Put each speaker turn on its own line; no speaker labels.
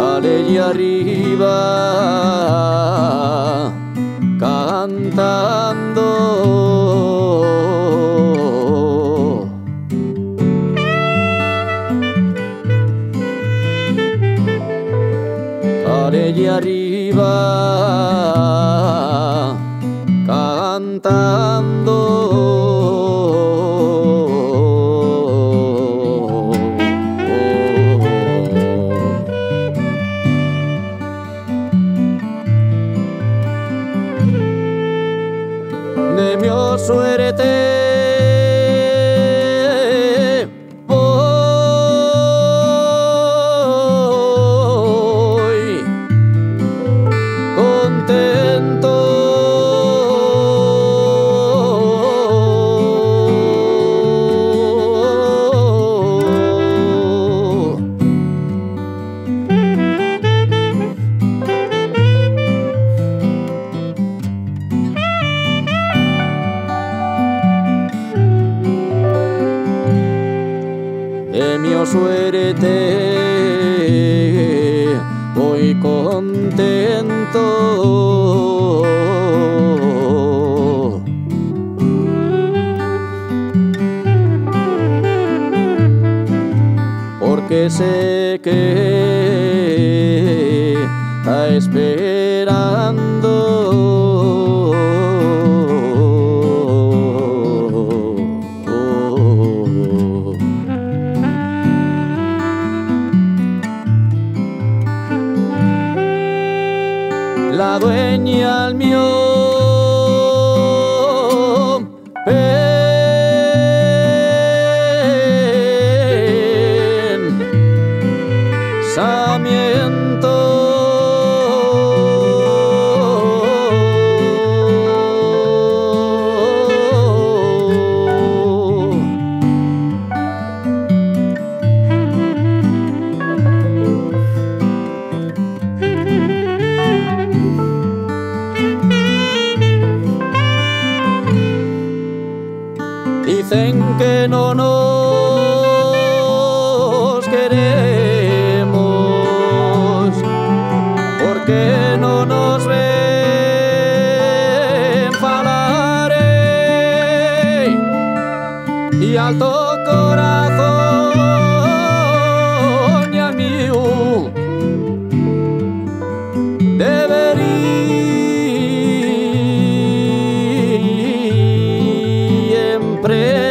allí arriba cantando. Allí arriba cantando. De mi suerte voy contento. De mi suerte voy contento, porque sé que está esperando. La dueña al mío pensamiento. Dicen que no nos queremos porque no nos ven falar, y alto corazón y al mío debería emprender.